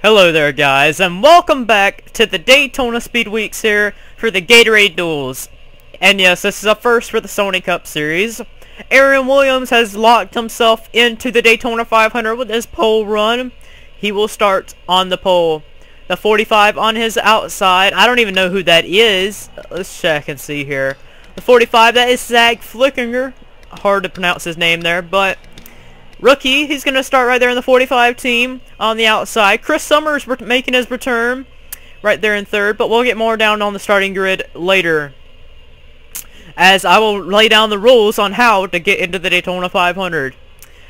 Hello there guys, and welcome back to the Daytona Speed Weeks here for the Gatorade Duels. And yes, this is a first for the Sony Cup Series. Aaron Williams has locked himself into the Daytona 500 with his pole run. He will start on the pole. The 45 on his outside, I don't even know who that is. Let's check and see here. The 45, that is Zach Flickinger. Hard to pronounce his name there, but rookie, he's going to start right there in the 45 team on the outside. Chris Summers making his return right there in third, but we'll get more down on the starting grid later, as I will lay down the rules on how to get into the Daytona 500.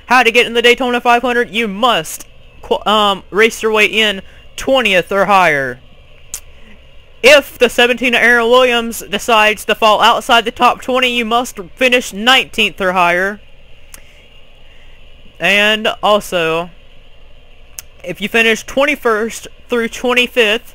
How to get in the Daytona 500, you must race your way in 20th or higher. If the 17 Aaron Williams decides to fall outside the top 20, you must finish 19th or higher. And also, if you finish 21st through 25th,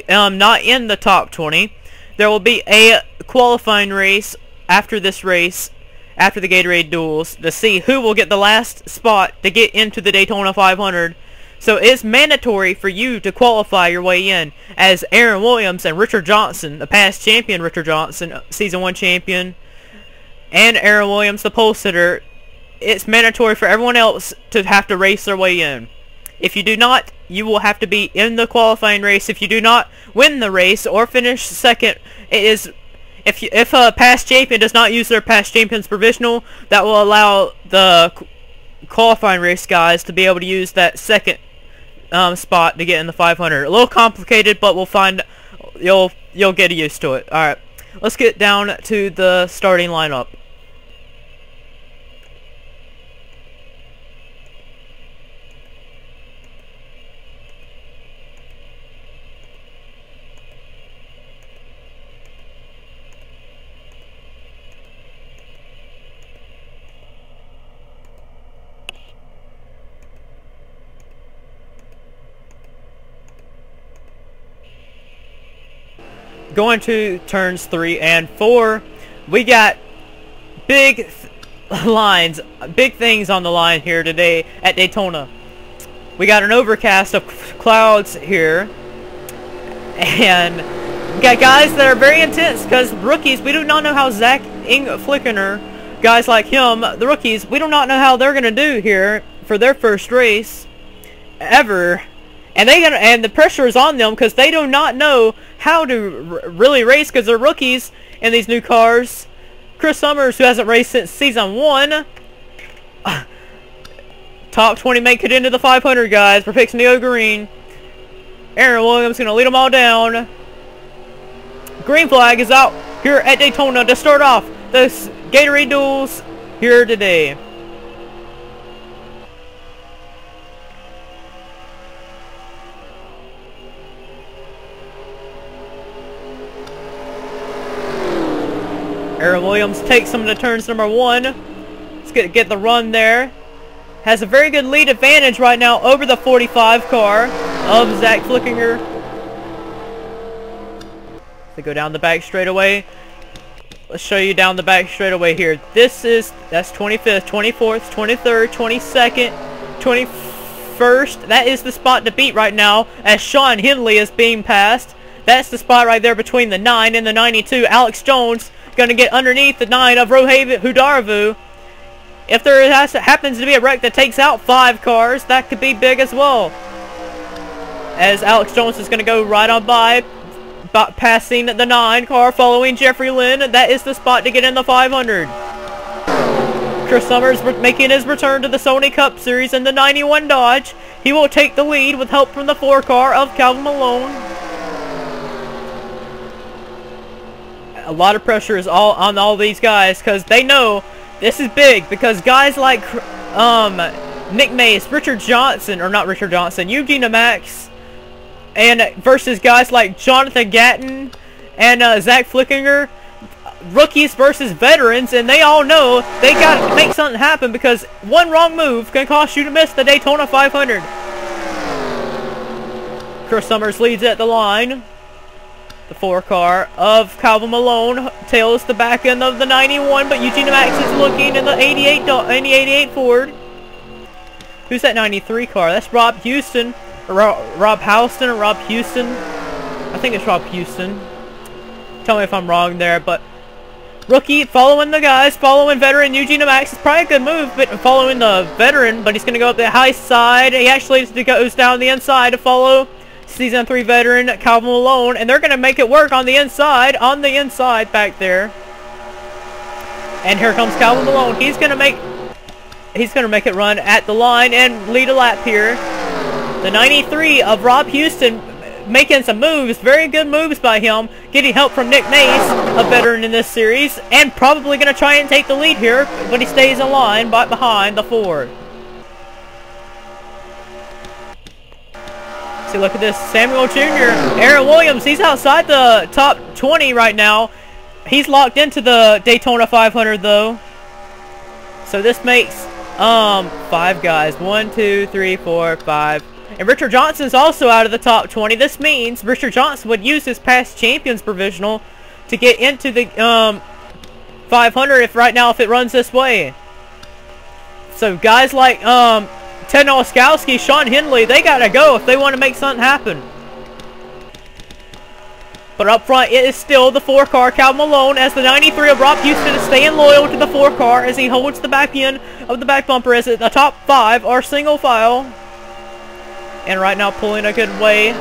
not in the top 20, there will be a qualifying race after this race, after the Gatorade Duels, to see who will get the last spot to get into the Daytona 500. So it's mandatory for you to qualify your way in, as Aaron Williams and Richard Johnson, the past champion Richard Johnson, Season 1 champion, and Aaron Williams, the pole sitter, it's mandatory for everyone else to have to race their way in. If you do not, you will have to be in the qualifying race. If you do not win the race or finish second, it is if a past champion does not use their past champion's provisional, that will allow the qualifying race guys to be able to use that second spot to get in the 500. A little complicated, but we'll find you'll get used to it. All right, let's get down to the starting lineup. Going to turns 3 and 4, we got big things on the line here today at Daytona. We got an overcast of clouds here, and we got guys that are very intense, because rookies, we do not know how Zach Flickinger, guys like him, the rookies, we do not know how they're going to do here for their first race ever. And the pressure is on them because they do not know how to really race, because they're rookies in these new cars. Chris Summers, who hasn't raced since Season 1. Top 20 make it into the 500, guys. We're fixing to go green. Aaron Williams going to lead them all down. Green flag is out here at Daytona to start off the Gatorade Duels here today. Aaron Williams takes him to turns number 1. Let's get the run there. Has a very good lead advantage right now over the 45 car of Zach Flickinger. They go down the back straightaway. Let's show you down the back straightaway here. That's 25th, 24th, 23rd, 22nd, 21st. That is the spot to beat right now, as Sean Henley is being passed. That's the spot right there between the 9 and the 92. Alex Jones going to get underneath the 9 of Rohaven Hudaravu. If there happens to be a wreck that takes out 5 cars, that could be big as well, as Alex Jones is going to go right on by, passing the 9 car, following Jeffrey Lynn. That is the spot to get in the 500. Chris Summers making his return to the Sony Cup Series in the 91 Dodge. He will take the lead with help from the 4 car of Calvin Malone. A lot of pressure is on all these guys, because they know this is big, because guys like Nick Mace, Richard Johnson, or not Richard Johnson, Eugene Max, and versus guys like Jonathan Gatton and Zach Flickinger, rookies versus veterans, and they all know they got to make something happen, because one wrong move can cost you to miss the Daytona 500. Chris Summers leads at the line. The 4 car of Calvin Malone tails the back end of the 91, but Eugene Max is looking in the 88 Ford. Who's that 93 car? That's Rob Houston. Rob Houston or Rob Houston. I think it's Rob Houston. Tell me if I'm wrong there, but rookie following the guys, following veteran Eugene Max. It's probably a good move, but following the veteran, but he's going to go up the high side. He actually goes down the inside to follow Season 3 veteran Calvin Malone, and they're going to make it work on the inside back there. And here comes Calvin Malone. He's going to make it run at the line and lead a lap here. The 93 of Rob Houston making some moves, very good moves by him, getting help from Nick Mace, a veteran in this series, and probably going to try and take the lead here, but he stays in line right behind the Ford. See, look at this, Samuel Jr., Aaron Williams, he's outside the top 20 right now. He's locked into the Daytona 500 though. So this makes 5 guys, 1, 2, 3, 4, 5. And Richard Johnson's also out of the top 20. This means Richard Johnson would use his past champions provisional to get into the 500 if it runs this way. So guys like Ted Nowakowski, Sean Henley, they gotta go if they want to make something happen. But up front, it is still the 4-car, Cal Malone, as the 93 of Rob Houston is staying loyal to the 4-car as he holds the back end of the back bumper as the top 5 are single file. And right now pulling a good way.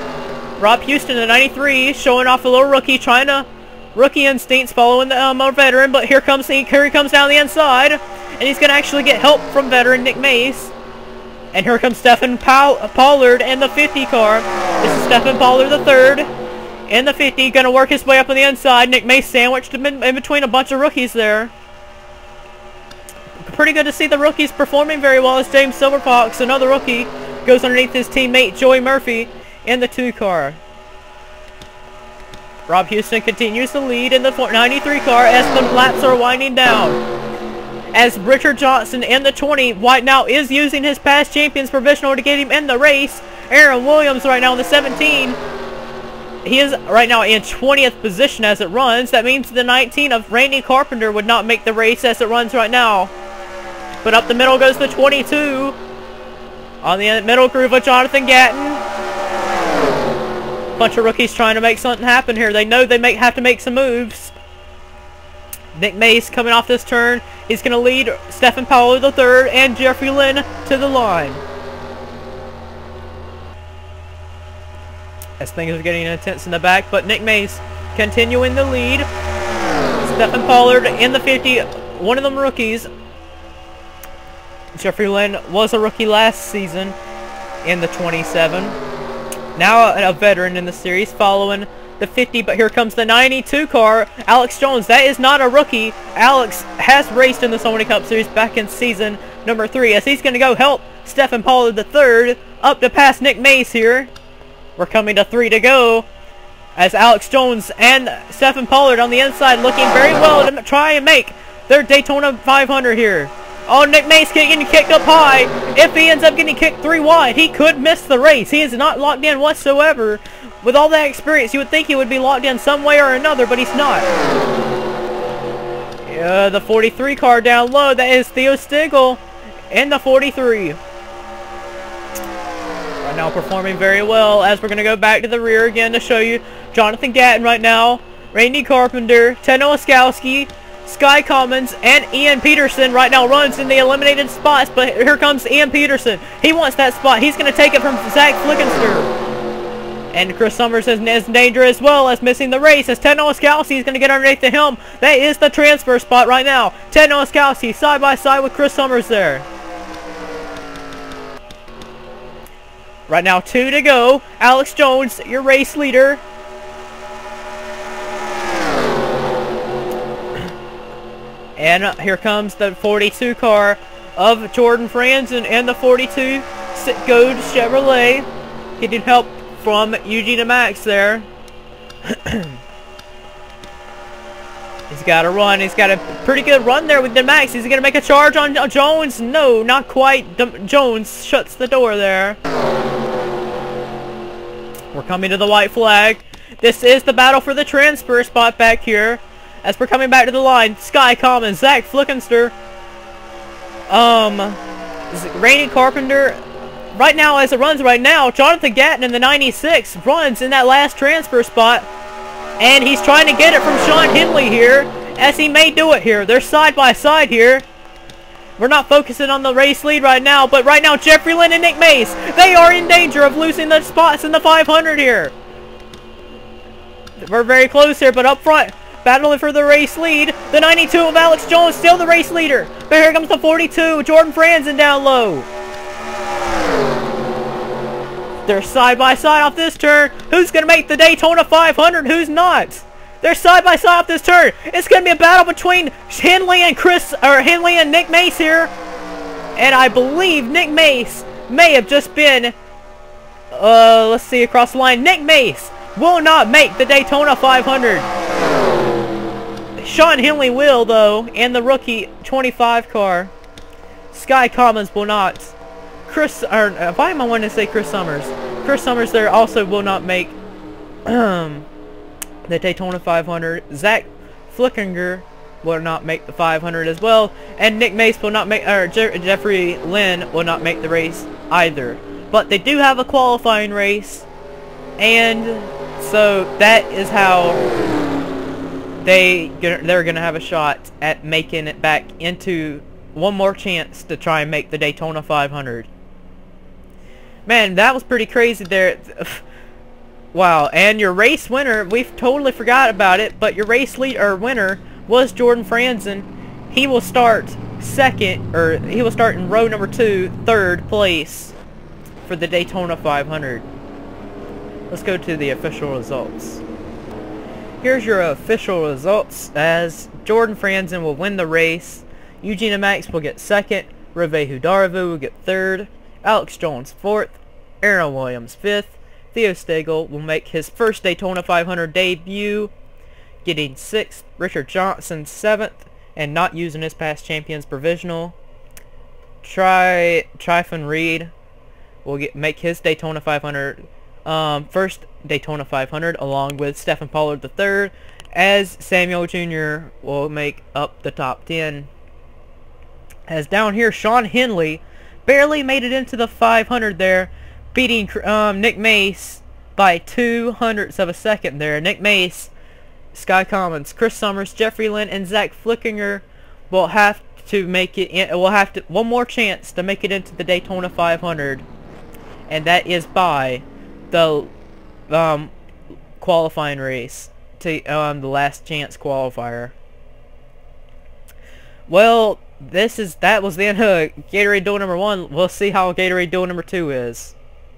Rob Houston, the 93, showing off a little rookie, trying to rookie instincts following the veteran. But here he comes down the inside, and he's going to actually get help from veteran Nick Mace. And here comes Stephen Pollard in the 50 car. This is Stephen Pollard the 3rd in the 50, going to work his way up on the inside. Nick Mace sandwiched in between a bunch of rookies there. Pretty good to see the rookies performing very well as James Silverfox, another rookie, goes underneath his teammate Joey Murphy in the 2-car. Rob Houston continues to lead in the 93 car as the laps are winding down. As Richard Johnson in the 20 right now is using his past champions provisional to get him in the race. Aaron Williams right now in the 17. He is right now in 20th position as it runs. That means the 19 of Randy Carpenter would not make the race as it runs right now. But up the middle goes the 22. On the middle groove of Jonathan Gatton. Bunch of rookies trying to make something happen here. They know they have to make some moves. Nick Mace coming off this turn. He's going to lead Stephen Powell the 3rd and Jeffrey Lynn to the line. As things are getting intense in the back, but Nick Mace continuing the lead. Stephen Pollard in the 50, one of them rookies. Jeffrey Lynn was a rookie last season in the 27. Now a veteran in the series following the 50, but here comes the 92 car, Alex Jones. That is not a rookie. Alex has raced in the Sony Cup Series back in season number 3 as he's going to go help Stephen Pollard the 3rd up to pass Nick Mace here. We're coming to 3 to go as Alex Jones and Stephen Pollard on the inside looking very well to try and make their Daytona 500 here. Oh, Nick Mace getting kicked up high. If he ends up getting kicked 3 wide, he could miss the race. He is not locked in whatsoever. With all that experience, you would think he would be locked in some way or another, but he's not. Yeah, the 43 car down low. That is Theo Stigl in the 43. Right now performing very well as we're going to go back to the rear again to show you Jonathan Gatton right now. Randy Carpenter, Ted Nowakowski, Sky Commons, and Ian Peterson right now runs in the eliminated spots, but here comes Ian Peterson. He wants that spot. He's going to take it from Zach Flickenster. And Chris Summers is in danger as well as missing the race as Ted Nowakowski is going to get underneath the helm. That is the transfer spot right now. Ted Nowakowski side by side with Chris Summers there. Right now 2 to go. Alex Jones, your race leader. And here comes the 42 car of Jordan Franzen and the 42 Citgo Chevrolet getting help from Eugene Max there. He's got a run. He's got a pretty good run there with the Max. He's going to make a charge on Jones. No, not quite. Jones shuts the door there. We're coming to the white flag. This is the battle for the transfer spot back here. As we're coming back to the line, Sky Commons, Zach Flickenster, Randy Carpenter, right now, as it runs right now, Jonathan Gatton in the 96 runs in that last transfer spot, and he's trying to get it from Sean Henley here, as he may do it here. They're side by side here. We're not focusing on the race lead right now, but right now Jeffrey Lynn and Nick Mace, they are in danger of losing the spots in the 500 here. We're very close here, but up front, battling for the race lead, the 92 of Alex Jones, still the race leader. But here comes the 42, Jordan Franzen down low. They're side by side off this turn. Who's going to make the Daytona 500? Who's not? They're side by side off this turn. It's going to be a battle between Henley and Nick Mace here. And I believe Nick Mace may have just been, let's see, across the line. Nick Mace will not make the Daytona 500. Sean Henley will, though, and the rookie 25 car. Sky Commons will not. Why am I wanting to say Chris Summers? Chris Summers there also will not make the Daytona 500. Zach Flickinger will not make the 500 as well, and Nick Mace will not make, or Jeffrey Lynn will not make the race either. But they do have a qualifying race, and so that is how they're gonna have a shot at making it back into one more chance to try and make the Daytona 500. Man, that was pretty crazy there. Wow, and your race winner, we've totally forgot about it, but your race winner was Jordan Franzen. He will start second, or he will start in row number 2, third place for the Daytona 500. Let's go to the official results. Here's your official results, as Jordan Franzen will win the race. Eugene Max will get second. Reve Hudaravu will get third. Alex Jones 4th. Aaron Williams 5th. Theo Stagel will make his first Daytona 500 debut, getting 6th. Richard Johnson 7th, and not using his past champions provisional. Tryphon Reed will make his Daytona 500 first Daytona 500, along with Stephen Pollard III, as Samuel Jr. will make up the top 10. As down here, Sean Henley barely made it into the 500 there, beating Nick Mace by 200ths of a second there. Nick Mace, Sky Commons, Chris Summers, Jeffrey Lynn, and Zach Flickinger will have to make it in, one more chance to make it into the Daytona 500, and that is by the qualifying race, to the last chance qualifier. Well, that was the end of Gatorade Duel number 1. We'll see how Gatorade Duel number 2 is.